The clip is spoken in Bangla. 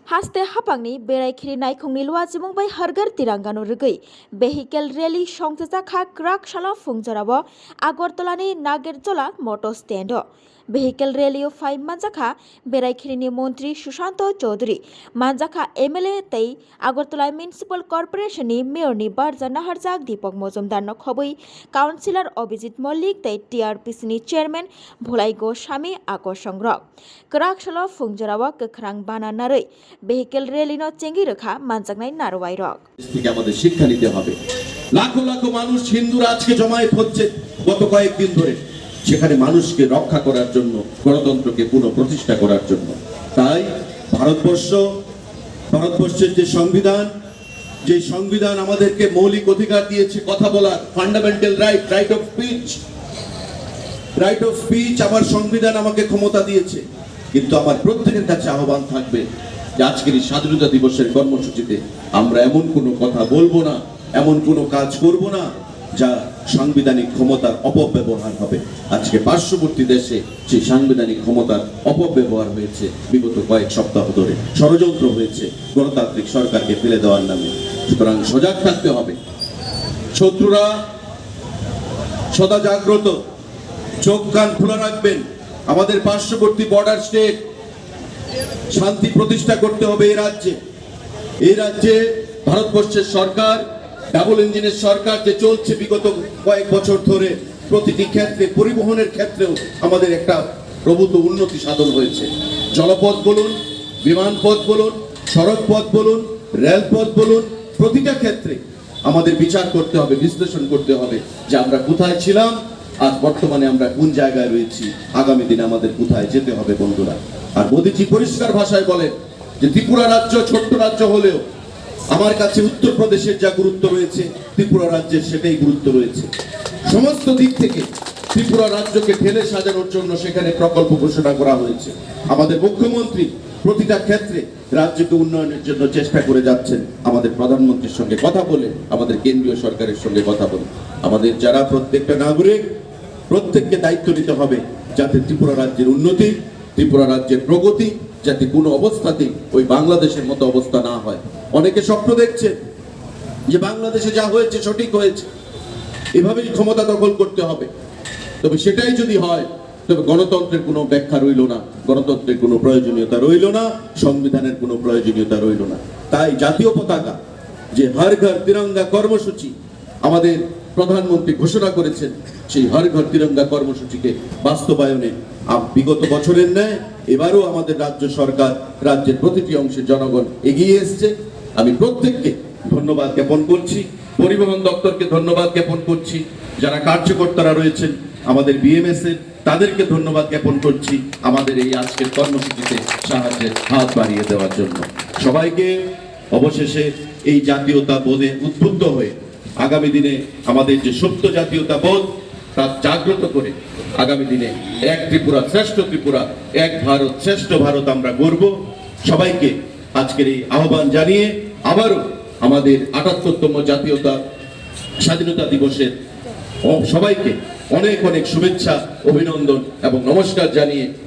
Haste hapangni berai khiri naikungni lua jimungbai hargar tirangano rugui vehicle rally songjakha krak shala fungjarawo Agartalani Nagertola motor stand vehicle rally o 5 manjakha berai khirini montri Sushanto Chaudhary manjakha MLA tei Agartala Municipal Corporation ni mayor ni Barja Naharjak Deepak Mojumdar no khobui councillor Abhijit Mollik tei TRPC ni chairman Bholai Goswami Akosongrok krak shala fungjarawo kakrang bana narei vehicle rally no চেঙ্গি রেখা মানজাকনাই নারওয়াই রক থেকে আমাদের শিক্ষা নিতে হবে। লাখো লাখো মানুষ হিন্দুরা আজকে জমায়েত হচ্ছে গত কয়েকদিন ধরে, সেখানে মানুষকে রক্ষা করার জন্য, গণতন্ত্রকে পুনঃপ্রতিষ্ঠা করার জন্য। তাই ভারতবর্ষের যে সংবিধান আমাদেরকে মৌলিক অধিকার দিয়েছে কথা বলার, ফান্ডামেন্টাল রাইট অফ স্পিচ আমার সংবিধান আমাকে ক্ষমতা দিয়েছে। কিন্তু আমার প্রত্যেকের কাছে আহ্বান থাকবে যে আজকের এই স্বাধীনতা দিবসের কর্মসূচিতে আমরা এমন কোনো কথা বলবো না, এমন কোনো কাজ করব না যা সাংবিধানিক ক্ষমতার অপব্যবহার হবে। আজকে পার্শ্ববর্তী দেশে যে সাংবিধানিক ক্ষমতার অপব্যবহার হয়েছে বিগত কয়েক সপ্তাহ ধরে, ষড়যন্ত্র হয়েছে গণতান্ত্রিক সরকারকে ফেলে দেওয়ার নামে। সুতরাং সজাগ থাকতে হবে। শত্রুরা সদা জাগ্রত, চোখ কান খোলা রাখবেন। আমাদের পার্শ্ববর্তী বর্ডার স্টেট শান্তি প্রতিষ্ঠা করতে হবে এই রাজ্যে ভারতবর্ষের সরকার, ডাবল ইঞ্জিনের সরকার যে চলছে বিগত কয়েক বছর ধরে, প্রতিটি ক্ষেত্রে, পরিবহনের ক্ষেত্রেও আমাদের একটা প্রভূত উন্নতি সাধন হয়েছে। জলপথ বলুন, বিমানপথ বলুন, সড়ক পথ বলুন, রেলপথ বলুন, প্রতিটা ক্ষেত্রে আমাদের বিচার করতে হবে, বিশ্লেষণ করতে হবে যে আমরা কোথায় ছিলাম, আজ বর্তমানে আমরা কোন জায়গায় রয়েছি, আগামী দিনে আমাদের কোথায় যেতে হবে বন্ধুরা। আর মোদীজি পরিষ্কার ভাষায় বলেন যে ত্রিপুরা রাজ্য ছোট্ট রাজ্য হলেও আমার কাছে উত্তরপ্রদেশের যা গুরুত্ব রয়েছে ত্রিপুরা রাজ্যের সেটাই গুরুত্ব রয়েছে। সমস্ত দিক থেকে ত্রিপুরা রাজ্যকে ঢেলে সাজানোর জন্য সেখানে প্রকল্প ঘোষণা করা হয়েছে। আমাদের মুখ্যমন্ত্রী প্রতিটা ক্ষেত্রে রাজ্যকে উন্নয়নের জন্য চেষ্টা করে যাচ্ছেন। আমাদের প্রধানমন্ত্রীর সঙ্গে কথা বলে, আমাদের কেন্দ্রীয় সরকারের সঙ্গে কথা বলে, আমাদের যারা প্রত্যেকটা নাগরিক, প্রত্যেককে দায়িত্ব নিতে হবে যাতে ত্রিপুরা রাজ্যের উন্নতি, ত্রিপুরা রাজ্যের প্রগতি যাতে কোনো অবস্থাতেই ওই বাংলাদেশের মতো অবস্থা না হয়। অনেকে স্বপ্ন দেখছে যে বাংলাদেশে যা হয়েছে সঠিক হয়েছে, এভাবেই ক্ষমতা দখল করতে হবে। তবে সেটাই যদি হয় তবে গণতন্ত্রের কোনো ব্যাখ্যা রইল না, গণতন্ত্রের কোনো প্রয়োজনীয়তা রইল না, সংবিধানের কোনো প্রয়োজনীয়তা রইল না। তাই জাতীয় পতাকা যে হর ঘর তিরঙ্গা কর্মসূচি আমাদের প্রধানমন্ত্রী ঘোষণা করেছেন, সেই হর ঘর তিরঙ্গা কর্মসূচিকে বাস্তবায়নে বিগত বছরের ন্যায় এবারও আমাদের রাজ্য সরকার, রাজ্যের প্রতিটি অংশের জনগণ এগিয়ে এসছে। আমি প্রত্যেককে ধন্যবাদ জ্ঞাপন করছি, পরিবহন দপ্তরকে ধন্যবাদ জ্ঞাপন করছি, যারা কার্যকর্তারা রয়েছেন আমাদের বিএমএস এর, তাদেরকে ধন্যবাদ জ্ঞাপন করছি আমাদের এই আজকের কর্মসূচিতে সাহায্যের হাত বাড়িয়ে দেওয়ার জন্য। সবাইকে অবশেষে এই জাতীয়তা বোধে উদ্বুদ্ধ হয়ে আগামী দিনে আমাদের যে সুপ্ত জাতীয়তা বোধ তা জাগ্রত করে আগামী দিনে এক ত্রিপুরা শ্রেষ্ঠ ত্রিপুরা, এক ভারত শ্রেষ্ঠ ভারত আমরা গড়ব। সবাইকে আজকের এই আহ্বান জানিয়ে আবারও আমাদের ৭৮তম স্বাধীনতা দিবসের সবাইকে অনেক অনেক শুভেচ্ছা, অভিনন্দন এবং নমস্কার জানিয়ে